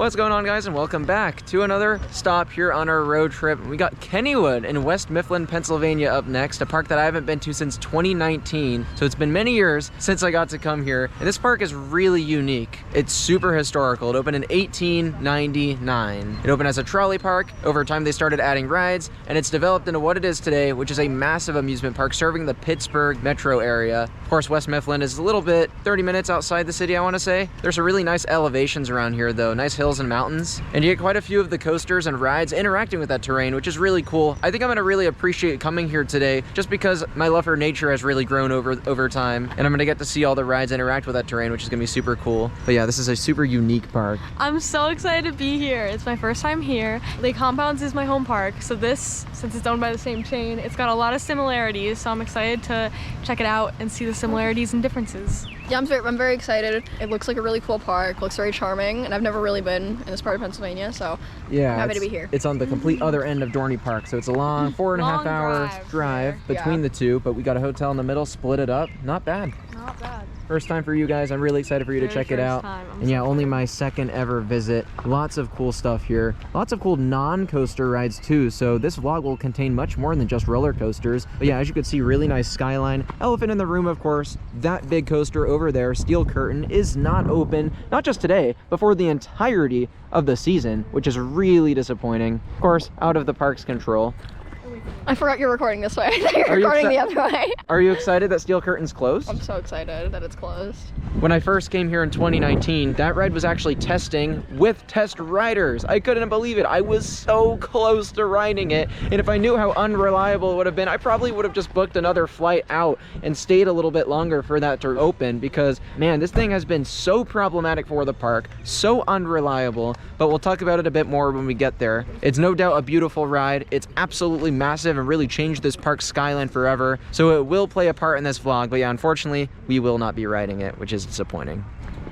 What's going on, guys, and welcome back to another stop here on our road trip. We got Kennywood in West Mifflin, Pennsylvania up next, a park that I haven't been to since 2019. So it's been many years since I got to come here, and this park is really unique. It's super historical. It opened in 1899. It opened as a trolley park. Over time, they started adding rides, and it's developed into what it is today, which is a massive amusement park serving the Pittsburgh metro area. Of course, West Mifflin is a little bit 30 minutes outside the city, I want to say. There's some really nice elevations around here, though. Nice hills and mountains, and you get quite a few of the coasters and rides interacting with that terrain, which is really cool. I think I'm gonna really appreciate coming here today just because my love for nature has really grown over time, and I'm gonna get to see all the rides interact with that terrain, which is gonna be super cool. But yeah, this is a super unique park. I'm so excited to be here. It's my first time here. Lake Compounds is my home park, so this, since it's owned by the same chain, it's got a lot of similarities, so I'm excited to check it out and see the similarities and differences. Yeah, I'm very excited. It looks like a really cool park, looks very charming, and I've never really been in this part of Pennsylvania, so yeah, I'm happy to be here. It's on the complete other end of Dorney Park, so it's a long 4.5 hour drive between the two, but we got a hotel in the middle, split it up. Not bad. Not bad. First time for you guys. I'm really excited for you to check it out. And yeah, only my second ever visit. Lots of cool stuff here. Lots of cool non-coaster rides too. So this vlog will contain much more than just roller coasters. But yeah, as you can see, really nice skyline. Elephant in the room, of course. That big coaster over there, Steel Curtain, is not open, not just today, but for the entirety of the season, which is really disappointing. Of course, out of the park's control. I forgot you're recording this way. You're recording the other way. Are you excited that Steel Curtain's closed? I'm so excited that it's closed. When I first came here in 2019, that ride was actually testing with test riders. I couldn't believe it. I was so close to riding it. And if I knew how unreliable it would have been, I probably would have just booked another flight out and stayed a little bit longer for that to open, because man, this thing has been so problematic for the park, so unreliable, but we'll talk about it a bit more when we get there. It's no doubt a beautiful ride. It's absolutely massive and really changed this park's skyline forever. So it will play a part in this vlog, but yeah, unfortunately, we will not be riding it, which is disappointing.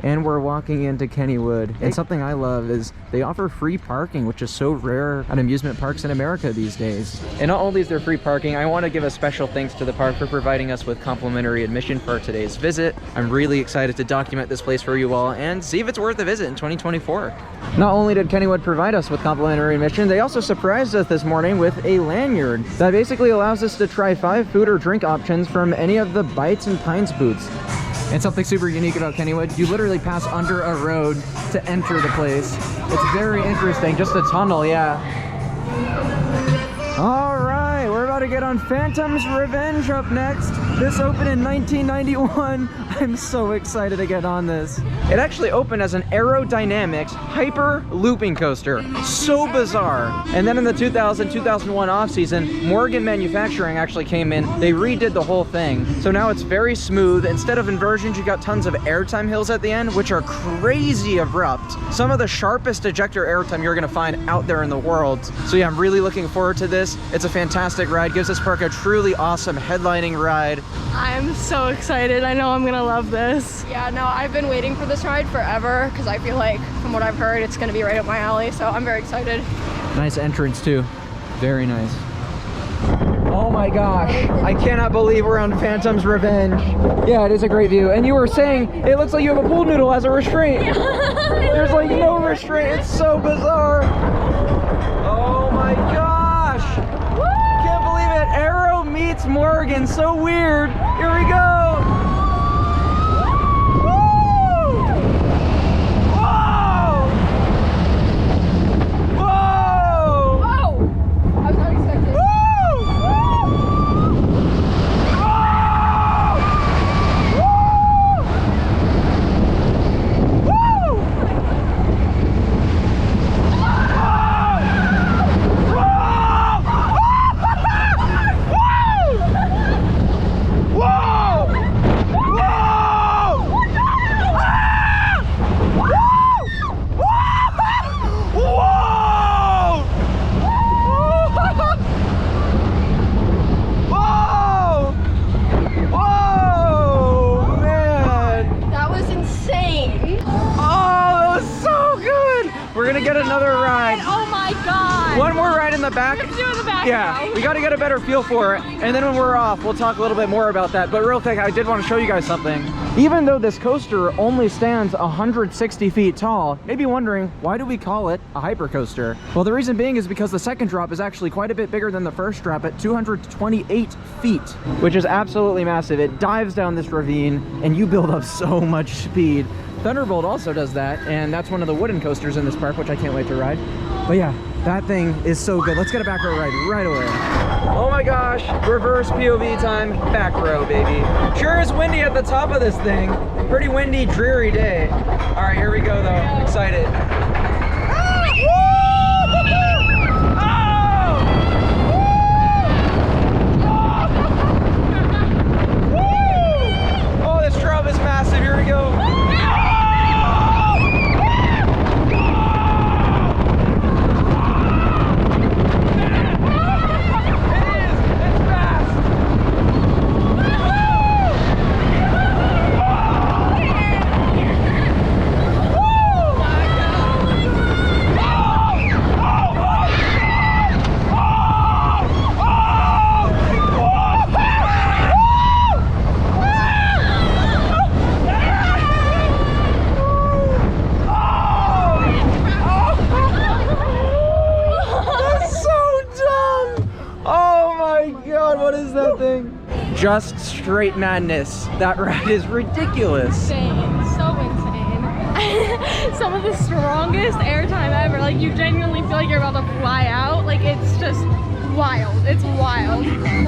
And we're walking into Kennywood, and something I love is they offer free parking, which is so rare at amusement parks in America these days. And not only is there free parking, I want to give a special thanks to the park for providing us with complimentary admission for today's visit. I'm really excited to document this place for you all and see if it's worth a visit in 2024. Not only did Kennywood provide us with complimentary admission, they also surprised us this morning with a lanyard that basically allows us to try 5 food or drink options from any of the Bites and Pines booths. And something super unique about Kennywood, you literally pass under a road to enter the place. It's very interesting, just a tunnel, yeah. All right, we're about to get on Phantom's Revenge up next. This opened in 1991. I'm so excited to get on this. It actually opened as an aerodynamics hyper looping coaster. So bizarre. And then in the 2000-2001 off season, Morgan Manufacturing actually came in. They redid the whole thing. So now it's very smooth. Instead of inversions, you got tons of airtime hills at the end, which are crazy abrupt. Some of the sharpest ejector airtime you're gonna find out there in the world. So yeah, I'm really looking forward to this. It's a fantastic ride. Gives this park a truly awesome headlining ride. I'm so excited. I know I'm gonna love this. Yeah, no, I've been waiting for this ride forever because I feel like, from what I've heard, it's gonna be right up my alley, so I'm very excited. Nice entrance too. Very nice. Oh my gosh, I cannot believe we're on Phantom's Revenge. Yeah, it is a great view. And you were saying it looks like you have a pool noodle as a restraint. There's like no restraint. It's so bizarre. Oh my gosh. Can't believe it. Arrow meets Morgan. So weird. Here we go. God. One more ride in the back. We have to do it in the back Yeah, now. we got to get a better feel for it. And then when we're off, we'll talk a little bit more about that. But real quick, I did want to show you guys something. Even though this coaster only stands 160 feet tall, maybe wondering, why do we call it a hypercoaster? Well, the reason being is because the second drop is actually quite a bit bigger than the first drop at 228 feet, which is absolutely massive. It dives down this ravine and you build up so much speed. Thunderbolt also does that, and that's one of the wooden coasters in this park, which I can't wait to ride. But yeah, that thing is so good. Let's get a back row ride right away. Oh my gosh, reverse POV time, back row, baby. Sure is windy at the top of this thing. Pretty windy, dreary day. All right, here we go though, excited. Oh, this drop is massive, here we go. Just straight madness. That ride is ridiculous. Insane, so insane. Some of the strongest airtime ever. Like you genuinely feel like you're about to fly out. Like it's just wild. It's wild.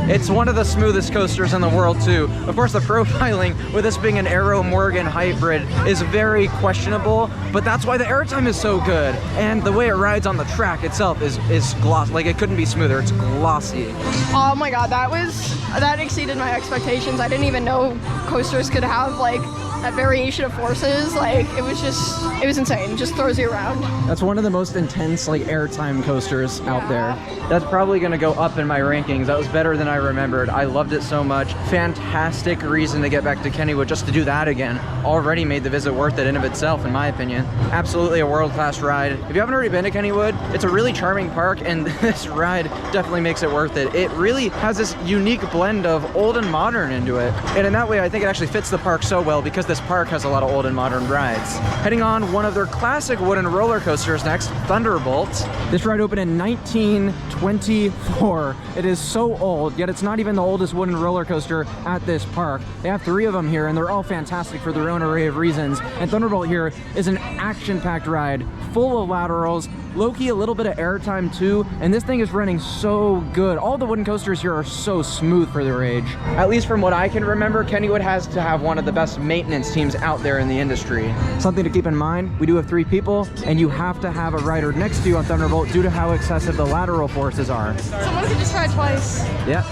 It's one of the smoothest coasters in the world too. Of course, the profiling with this being an Aero Morgan hybrid is very questionable, but that's why the airtime is so good. And the way it rides on the track itself is glossy. Like it couldn't be smoother. It's glossy. Oh my God, that exceeded my expectations. I didn't even know coasters could have like that variation of forces. Like it was insane. It just throws you around. That's one of the most intense like airtime coasters out there. That's probably gonna go up in my rankings. That was better than I remembered. I loved it so much. Fantastic reason to get back to Kennywood just to do that again. Already made the visit worth it in of itself, in my opinion. Absolutely a world-class ride. If you haven't already been to Kennywood, it's a really charming park, and this ride definitely makes it worth it. It really has this unique blend of old and modern into it. And in that way, I think it actually fits the park so well because this park has a lot of old and modern rides. Heading on one of their classic wooden roller coasters next, Thunderbolt. This ride opened in 1924. It is so old, yet it's not even the oldest wooden roller coaster at this park. They have 3 of them here, and they're all fantastic for their own array of reasons. And Thunderbolt here is an action-packed ride, full of laterals, low-key a little bit of airtime too, and this thing is running so good. All the wooden coasters here are so smooth for their age. At least from what I can remember, Kennywood has to have one of the best maintenance teams out there in the industry. Something to keep in mind, we do have 3 people, and you have to have a rider next to you on Thunderbolt due to how excessive the lateral forces are. Someone could just try twice. Yeah,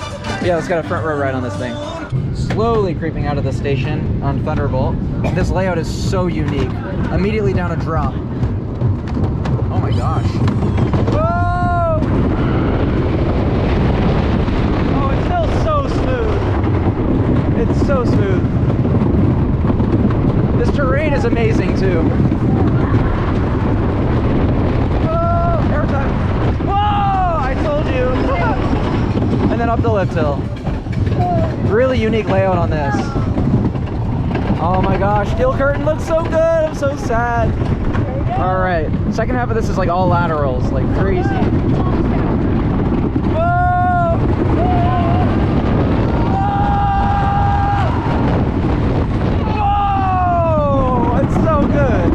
let's get a front row ride on this thing. Slowly creeping out of the station on Thunderbolt. This layout is so unique. Immediately down a drop. Oh my gosh. Whoa! Oh, it's still so smooth. It's so smooth. This terrain is amazing too. Whoa! Airtime. Whoa! I told you. And then up the lift hill. Really unique layout on this. Oh my gosh, steel curtain looks so good. I'm so sad. All right, second half of this is like all laterals, like crazy. Whoa! Whoa! It's so good.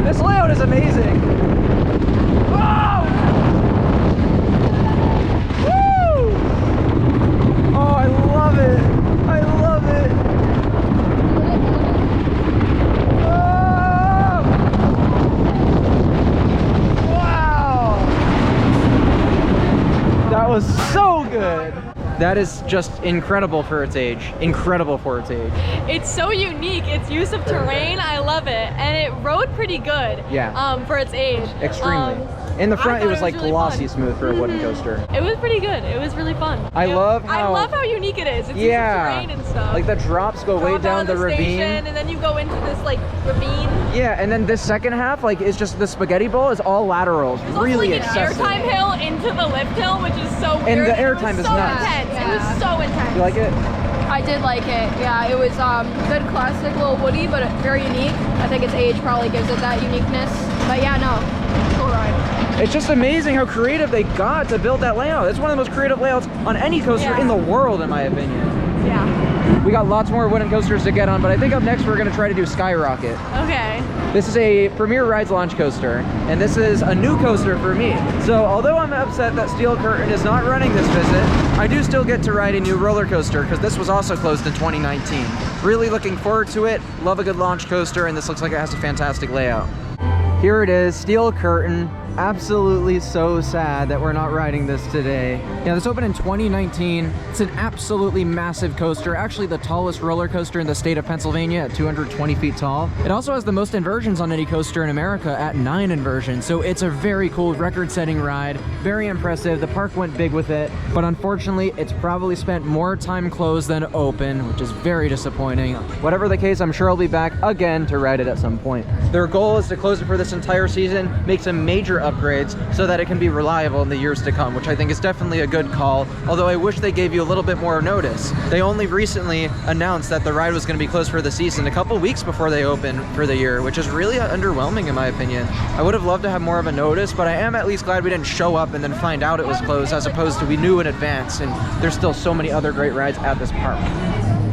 This layout is amazing. Whoa! Woo! Oh, I love it. I love it. Whoa! Wow! That was so good. That is just incredible for its age. Incredible for its age. It's so unique. Its use of terrain, I love it. And it rode pretty good. Yeah. For its age. Extremely. In the front, it was like really glossy fun. smooth for a wooden coaster. It was pretty good. It was really fun. I love how unique it is. It's use of terrain and stuff. Like the drops go way down the ravine. Station, and then you go into this like ravine. Yeah, and then this second half, like, is just the spaghetti bowl is all laterals. There's really also like excessive. an airtime hill into the lift hill, which is so weird. And the airtime is so nuts. Intense. Yeah. It was so intense. You like it? I did like it. Yeah, it was good classic little Woody, but very unique. I think its age probably gives it that uniqueness. But yeah, no, cool ride. It's just amazing how creative they got to build that layout. It's one of the most creative layouts on any coaster in the world, in my opinion. Yeah. We got lots more wooden coasters to get on, but I think up next we're gonna try to do Skyrocket. Okay. This is a Premier Rides launch coaster, and this is a new coaster for me. So although I'm upset that Steel Curtain is not running this visit, I do still get to ride a new roller coaster because this was also closed in 2019. Really looking forward to it. Love a good launch coaster, and this looks like it has a fantastic layout. Here it is, Steel Curtain. Absolutely so sad that we're not riding this today. Yeah, this opened in 2019. It's an absolutely massive coaster, actually the tallest roller coaster in the state of Pennsylvania at 220 feet tall. It also has the most inversions on any coaster in America at 9 inversions, so it's a very cool record-setting ride. Very impressive. The park went big with it, but unfortunately it's probably spent more time closed than open, which is very disappointing. Whatever the case, I'm sure I'll be back again to ride it at some point. Their goal is to close it for this entire season, make some major upgrades so that it can be reliable in the years to come, which I think is definitely a good call, although I wish they gave you a little bit more notice. They only recently announced that the ride was going to be closed for the season a couple weeks before they opened for the year, which is really underwhelming in my opinion. I would have loved to have more of a notice, but I am at least glad we didn't show up and then find out it was closed, as opposed to we knew in advance, and there's still so many other great rides at this park.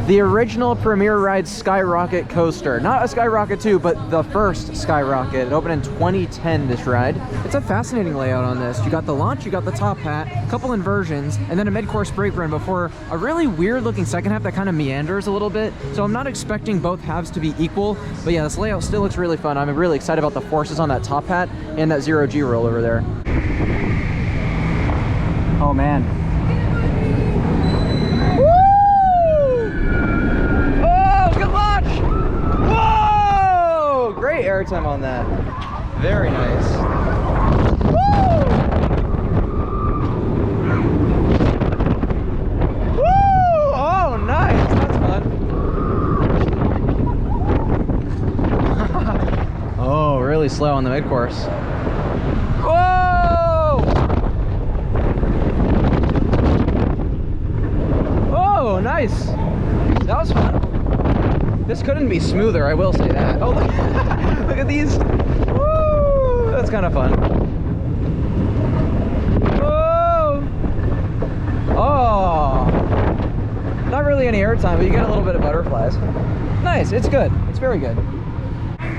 The original Premier Rides Skyrocket coaster. Not a Skyrocket 2, but the first Skyrocket. It opened in 2010, this ride. It's a fascinating layout on this. You got the launch, you got the top hat, a couple inversions, and then a mid-course brake run before a really weird-looking second half that kind of meanders a little bit. So I'm not expecting both halves to be equal, but yeah, this layout still looks really fun. I'm really excited about the forces on that top hat and that zero-G roll over there. Oh, man. Great airtime on that. Very nice. Woo! Woo! Oh, nice. That's fun. Oh, really slow on the mid-course. Whoa! Oh, nice. That was fun. This couldn't be smoother, I will say that. Oh, look, look at these. Woo! That's kind of fun. Whoa! Oh! Not really any airtime, but you get a little bit of butterflies. Nice, it's good. It's very good.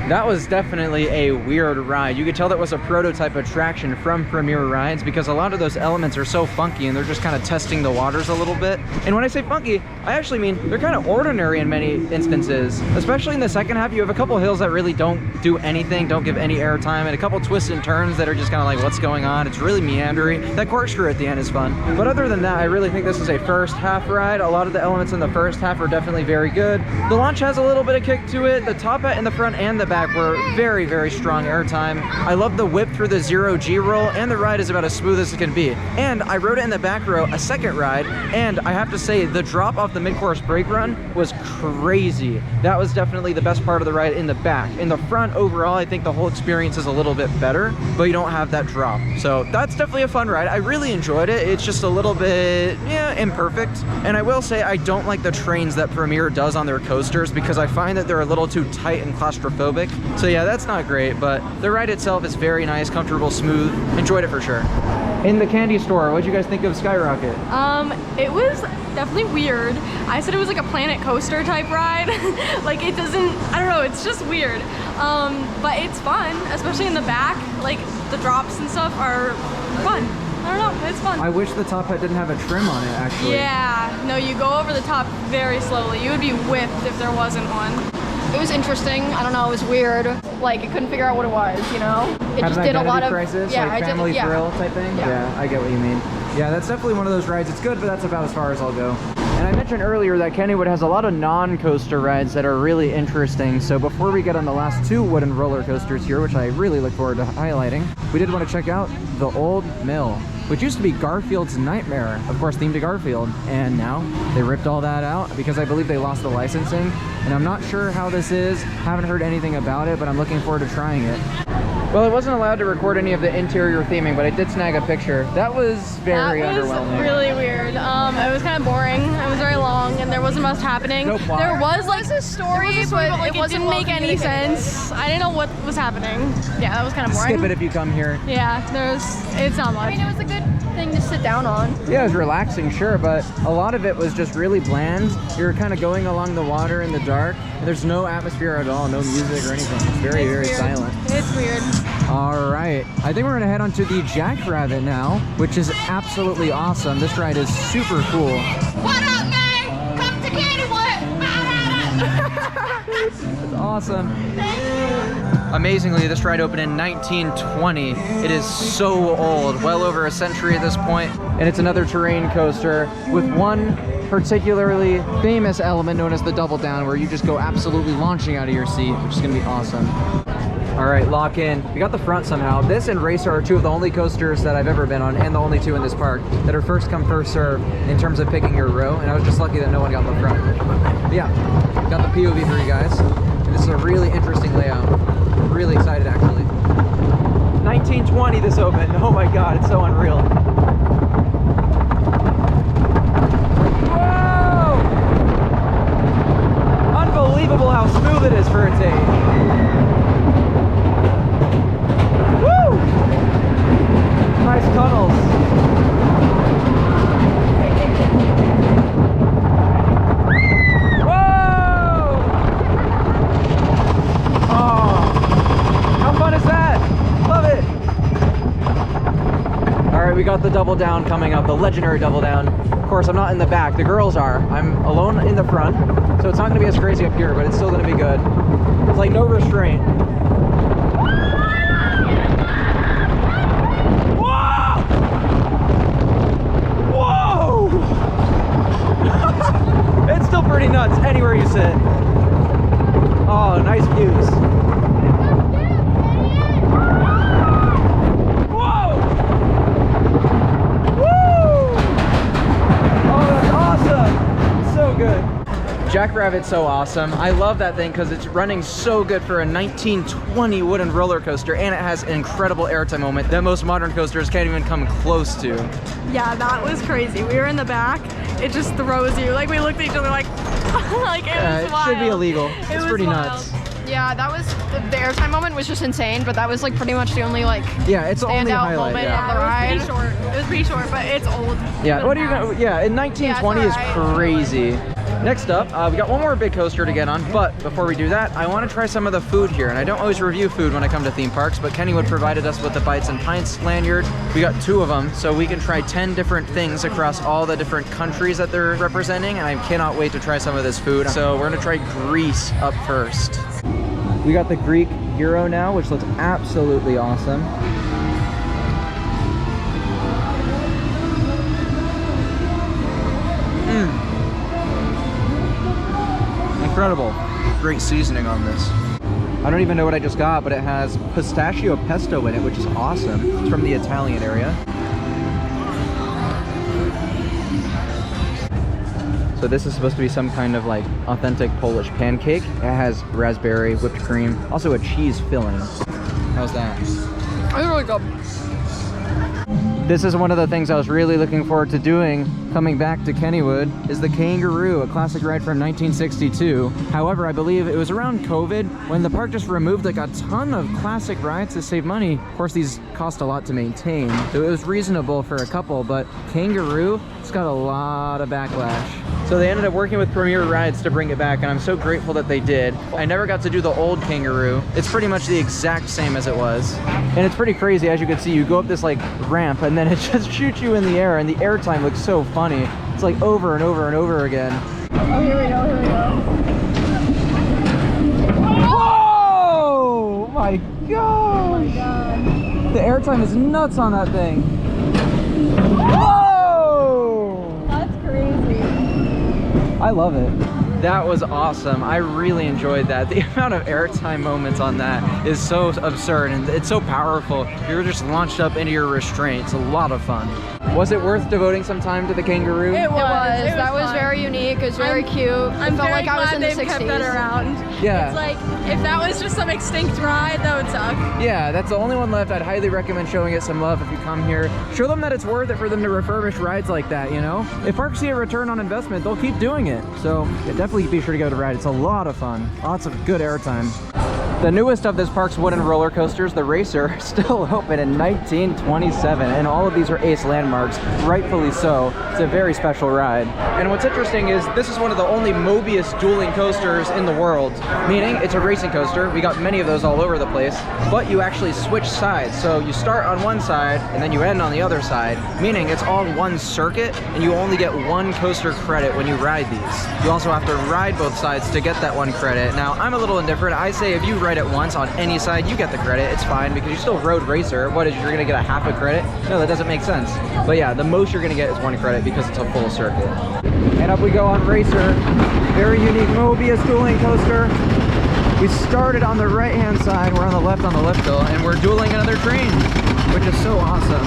That was definitely a weird ride. You could tell that was a prototype attraction from Premier Rides because a lot of those elements are so funky and they're just kind of testing the waters a little bit. And when I say funky, I actually mean they're kind of ordinary in many instances. Especially in the second half, you have a couple hills that really don't do anything, don't give any airtime, and a couple twists and turns that are just kind of like, what's going on? It's really meandery. That corkscrew at the end is fun. But other than that, I really think this is a first half ride. A lot of the elements in the first half are definitely very good. The launch has a little bit of kick to it. The top hat in the front and the back were very, very strong airtime. I love the whip through the zero-G roll, and the ride is about as smooth as it can be. And I rode it in the back row a second ride, and I have to say the drop off the mid-course brake run was crazy. That was definitely the best part of the ride in the back. In the front, overall, I think the whole experience is a little bit better, but you don't have that drop. So that's definitely a fun ride. I really enjoyed it. It's just a little bit, yeah, imperfect. And I will say I don't like the trains that Premier does on their coasters because I find that they're a little too tight and claustrophobic. So yeah, that's not great, but the ride itself is very nice, comfortable, smooth. Enjoyed it for sure. In the candy store, what'd you guys think of Skyrocket? It was definitely weird. I said it was like a Planet Coaster type ride. Like it doesn't, I don't know, it's just weird. But it's fun, especially in the back. Like the drops and stuff are fun. I don't know, it's fun. I wish the top hat didn't have a trim on it, actually. Yeah, no, you go over the top very slowly. You would be whipped if there wasn't one. It was interesting. I don't know, it was weird. Like, I couldn't figure out what it was, you know? It Had just an did a lot of crisis, yeah, like family thrill type thing? Yeah. Yeah, I get what you mean. Yeah, that's definitely one of those rides. It's good, but that's about as far as I'll go. And I mentioned earlier that Kennywood has a lot of non-coaster rides that are really interesting. So before we get on the last 2 wooden roller coasters here, which I really look forward to highlighting, we did want to check out the Old Mill, which used to be Garfield's Nightmare, of course themed to Garfield, and now they ripped all that out because I believe they lost the licensing, and I'm not sure how this is, haven't heard anything about it, but I'm looking forward to trying it. Well, I wasn't allowed to record any of the interior theming, but I did snag a picture. That was very underwhelming. That was really weird. It was kind of boring. It was very long, and there wasn't much happening. No plot. There was like a story, but like, it didn't make any sense. I didn't know what was happening. Yeah, that was kind of boring. Skip it if you come here. Yeah, it's not much. I mean, it was a good thing to sit down on. Yeah, it was relaxing, sure, but a lot of it was just really bland. You're kind of going along the water in the dark. There's no atmosphere at all, no music or anything. It's very weird. silent. It's weird. All right, I think we're gonna head on to the Jackrabbit now, which is absolutely awesome. This ride is super cool. What up, man? Come to Kennywood. It's awesome. Amazingly, this ride opened in 1920. It is so old, well over a century at this point, and it's another terrain coaster with one particularly famous element known as the double down, where you just go absolutely launching out of your seat, which is gonna be awesome. All right, lock in. We got the front somehow. This and Racer are 2 of the only coasters that I've ever been on, and the only 2 in this park, that are first come, first serve in terms of picking your row, and I was just lucky that no one got the front. But yeah, got the POV for you guys. And this is a really interesting layout. I'm really excited, actually. 1920 this opened. Oh my God, it's so unreal. Whoa! Unbelievable how smooth it is for its age. Nice tunnels. Whoa! Oh, how fun is that? Love it. All right, we got the double down coming up, the legendary double down. Of course, I'm not in the back. The girls are. I'm alone in the front, so it's not going to be as crazy up here, but it's still going to be good. It's like no restraint. It's still pretty nuts anywhere you sit. Oh, nice views. Whoa! Woo! Oh, that's awesome. So good. Jackrabbit's so awesome. I love that thing because it's running so good for a 1920 wooden roller coaster, and it has an incredible airtime moment that most modern coasters can't even come close to. Yeah, that was crazy. We were in the back. It just throws you. Like, we looked at each other like, like it was wild. It should be illegal. It's pretty wild. nuts. Yeah, that was the airtime moment was just insane, but that was like pretty much the only like it's the only standout highlight. moment Yeah. of the ride. It was pretty short. It was pretty short, but it's old. Yeah, what are you gonna? Yeah, in 1920 Yeah, is it's all right. crazy. Next up, we got one more big coaster to get on, but before we do that, I want to try some of the food here. And I don't always review food when I come to theme parks, but Kennywood provided us with the Bites and Pints lanyard. We got 2 of them, so we can try 10 different things across all the different countries that they're representing, and I cannot wait to try some of this food. So we're gonna try Greece up first. We got the Greek gyro now, which looks absolutely awesome. Incredible. Great seasoning on this. I don't even know what I just got, but it has pistachio pesto in it, which is awesome. It's from the Italian area. So this is supposed to be some kind of like authentic Polish pancake. It has raspberry, whipped cream, also a cheese filling. How's that? It was really good. This is one of the things I was really looking forward to doing coming back to Kennywood is the Kangaroo, a classic ride from 1962. However, I believe it was around COVID when the park just removed like a ton of classic rides to save money. Of course, these cost a lot to maintain, so it was reasonable for a couple, but Kangaroo, it's got a lot of backlash. So they ended up working with Premier Rides to bring it back, and I'm so grateful that they did. I never got to do the old Kangaroo. It's pretty much the exact same as it was. And it's pretty crazy, as you can see, you go up this like ramp and then it just shoots you in the air, and the air time looks so funny. It's like over and over and over again. Oh, here we go, here we go. Whoa! My gosh! Oh my god. The air time is nuts on that thing. Whoa! That's crazy. I love it. That was awesome. I really enjoyed that. The amount of airtime moments on that is so absurd and it's so powerful. You're just launched up into your restraint. It's a lot of fun. Was it worth devoting some time to the kangaroo? It was. That was fun. very unique. It was very cute. I'm it felt very like I was glad in the they've 60s. kept that around. Yeah. It's like, if that was just some extinct ride, that would suck. Yeah, that's the only one left. I'd highly recommend showing it some love if you come here. Show them that it's worth it for them to refurbish rides like that, you know? If parks see a return on investment, they'll keep doing it. So yeah, definitely be sure to go to ride. It's a lot of fun. Lots of good airtime. The newest of this park's wooden roller coasters, the Racer, still open in 1927, and all of these are ace landmarks, rightfully so. It's a very special ride. And what's interesting is this is one of the only Mobius dueling coasters in the world, meaning it's a racing coaster. We got many of those all over the place, but you actually switch sides. So you start on one side and then you end on the other side, meaning it's all one circuit and you only get one coaster credit when you ride these. You also have to ride both sides to get that one credit. Now, I'm a little indifferent. I say if you ride it once on any side, you get the credit. It's fine because you still rode Racer. What is, you're gonna get a half a credit? No, that doesn't make sense. But yeah, the most you're gonna get is one credit because it's a full circuit. And up we go on Racer. Very unique Mobius dueling coaster. We started on the right-hand side, we're on the left hill, and we're dueling another train, which is so awesome.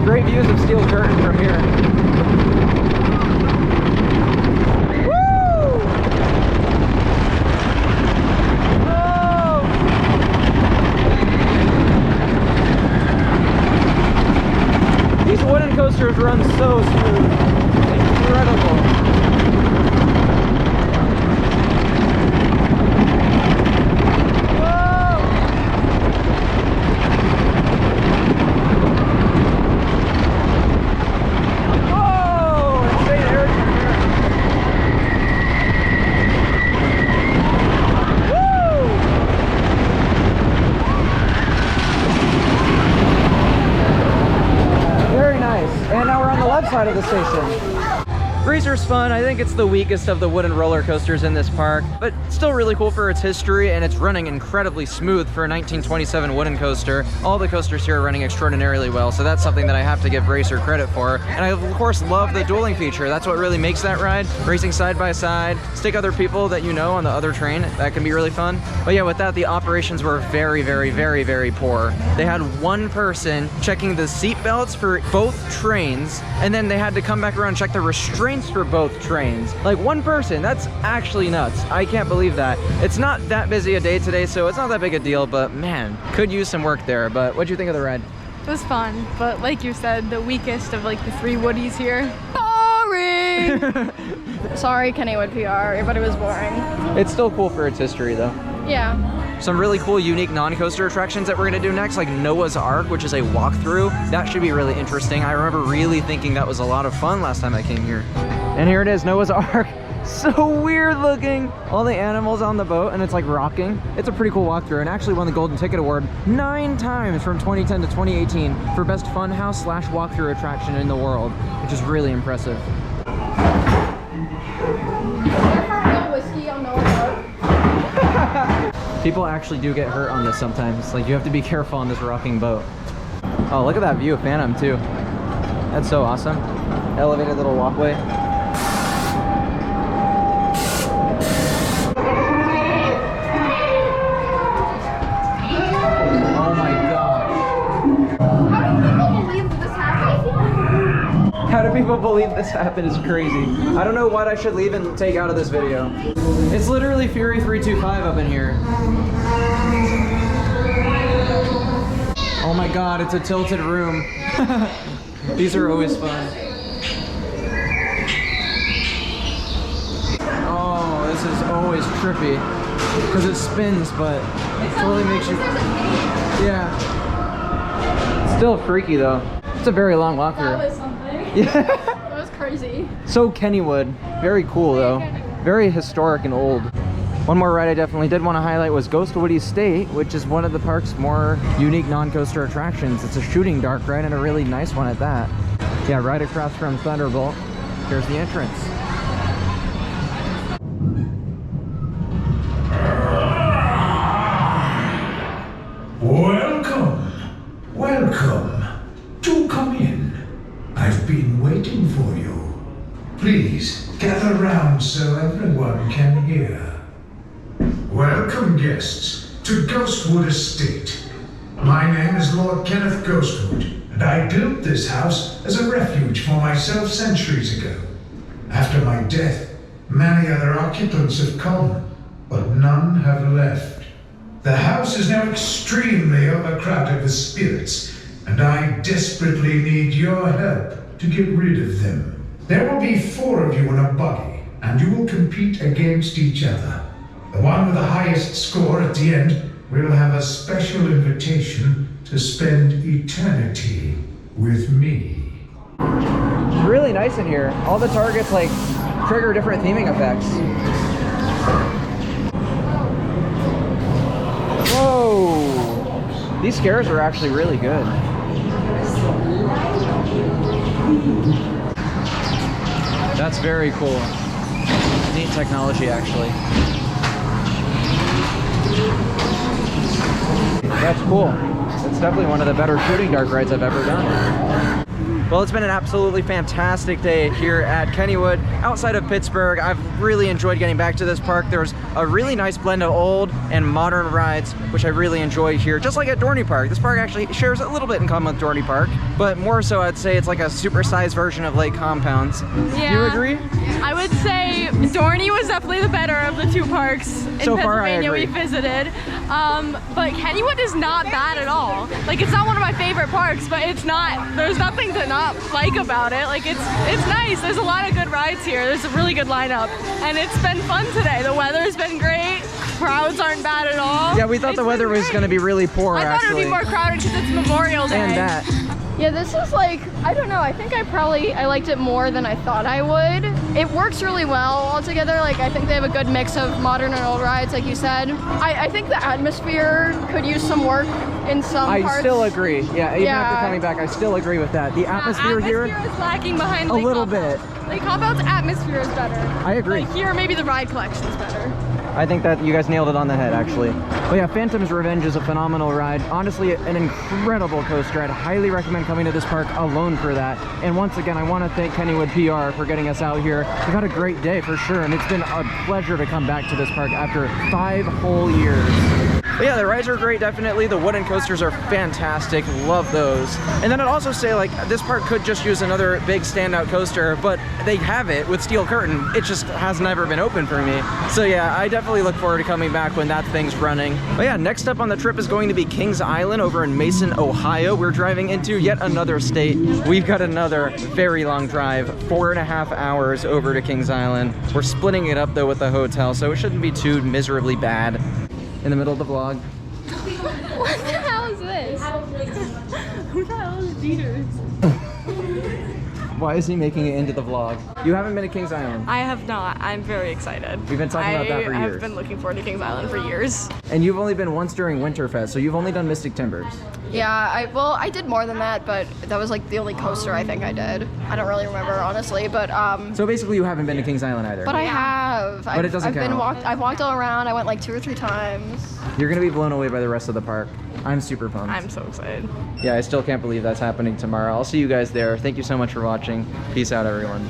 Great views of Steel Curtain from here. Woo! Oh! These wooden coasters run so smooth. Incredible. Side of the station. Racer's fun. I think it's the weakest of the wooden roller coasters in this park, but still really cool for its history, and it's running incredibly smooth for a 1927 wooden coaster. All the coasters here are running extraordinarily well, so that's something that I have to give Racer credit for. And I of course love the dueling feature. That's what really makes that ride. Racing side by side, stick other people that you know on the other train. That can be really fun. But yeah, with that, the operations were very, very, very, very poor. They had one person checking the seat belts for both trains, and then they had to come back around and check the restraints for both trains. Like one person, that's actually nuts. I can't believe that. It's not that busy a day today, so it's not that big a deal, but man, could use some work there. But what'd you think of the ride? It was fun, but like you said, the weakest of like the three Woodies here. Boring! Sorry, Kennywood PR, but it was boring. It's still cool for its history though. Yeah. Some really cool, unique non-coaster attractions that we're gonna do next, like Noah's Ark, which is a walkthrough. That should be really interesting. I remember really thinking that was a lot of fun last time I came here. And here it is, Noah's Ark. So weird looking. All the animals on the boat and it's like rocking. It's a pretty cool walkthrough and actually won the Golden Ticket Award 9 times from 2010 to 2018 for best funhouse / walkthrough attraction in the world, which is really impressive. People actually do get hurt on this sometimes. Like you have to be careful on this rocking boat. Oh, look at that view of Phantom too. That's so awesome. Elevated little walkway. Oh my gosh. How do people believe this happened is crazy. I don't know what I should leave and take out of this video. It's literally Fury 325 up in here. Oh my god, it's a tilted room. These are always fun. Oh, this is always trippy. Because it spins, but it totally makes you... Yeah. Still freaky though. It's a very long walkthrough. That was something. Yeah. That was crazy. So Kennywood. Very cool though. Very historic and old. One more ride I definitely did want to highlight was Ghost Woody State, which is one of the park's more unique non-coaster attractions. It's a shooting dark ride and a really nice one at that. Yeah, right across from Thunderbolt. Here's the entrance. Welcome. Welcome. Do come in. I've been waiting for you. Please, gather round so everyone can hear. Welcome, guests, to Ghostwood Estate. My name is Lord Kenneth Ghostwood, and I built this house as a refuge for myself centuries ago. After my death, many other occupants have come, but none have left. The house is now extremely overcrowded with spirits, and I desperately need your help to get rid of them. There will be 4 of you in a body, and you will compete against each other. The one with the highest score at the end will have a special invitation to spend eternity with me. It's really nice in here. All the targets like trigger different theming effects. Whoa! These scares are actually really good. That's very cool. Neat technology, actually. That's cool. It's definitely one of the better shooting dark rides I've ever done. Well, it's been an absolutely fantastic day here at Kennywood outside of Pittsburgh. I've really enjoyed getting back to this park. There's a really nice blend of old and modern rides, which I really enjoy here. Just like at Dorney Park. This park actually shares a little bit in common with Dorney Park, but more so I'd say it's like a supersized version of Lake Compounds. Yeah. You agree? I would say Dorney was definitely the better of the 2 parks in So far, I Pennsylvania agree. we visited. But Kennywood is not bad at all. Like, it's not one of my favorite parks, but it's not, there's nothing to not like about it. Like, it's nice. There's a lot of good rides here. There's a really good lineup, and it's been fun today. The weather's been great. Crowds aren't bad at all. Yeah, we thought the weather was going to be really poor, I thought actually. it would be more crowded because it's Memorial Day. And that. Yeah, this is like, I don't know, I think I liked it more than I thought I would. It works really well altogether. Like, I think they have a good mix of modern and old rides, like you said. I think the atmosphere could use some work in some parts. I still agree. Yeah, even after coming back, I still agree with that. The atmosphere here, is lacking behind a Lake little Compound. bit. Lake Compound's atmosphere is better. I agree. Like here, maybe the ride collection is better. I think that you guys nailed it on the head, actually. But yeah, Phantom's Revenge is a phenomenal ride. Honestly, an incredible coaster. I'd highly recommend coming to this park alone for that. And once again, I want to thank Kennywood PR for getting us out here. We've had a great day for sure, and it's been a pleasure to come back to this park after 5 whole years. But yeah, the rides are great, definitely. The wooden coasters are fantastic. Love those. And then I'd also say, like, this park could just use another big standout coaster, but they have it with Steel Curtain. It just has never been open for me. So yeah, I definitely look forward to coming back when that thing's running. But yeah, next up on the trip is going to be Kings Island over in Mason, Ohio. We're driving into yet another state. We've got another very long drive, 4.5 hours over to Kings Island. We're splitting it up though with the hotel, so it shouldn't be too miserably bad. In the middle of the vlog. What the hell is this? Who the hell is Peters? Why is he making it into the vlog? You haven't been to Kings Island. I have not. I'm very excited. We've been talking about that for I years. have been looking forward to Kings Island for years. And you've only been once during Winterfest, so you've only done Mystic Timbers. Yeah, I did more than that, but that was like the only coaster I think I did. I don't really remember, honestly, but So basically you haven't been to Kings Island either. but I have. But it doesn't count. I've walked all around. I went like 2 or 3 times. You're gonna be blown away by the rest of the park. I'm super pumped. I'm so excited. Yeah, I still can't believe that's happening tomorrow. I'll see you guys there. Thank you so much for watching. Peace out, everyone.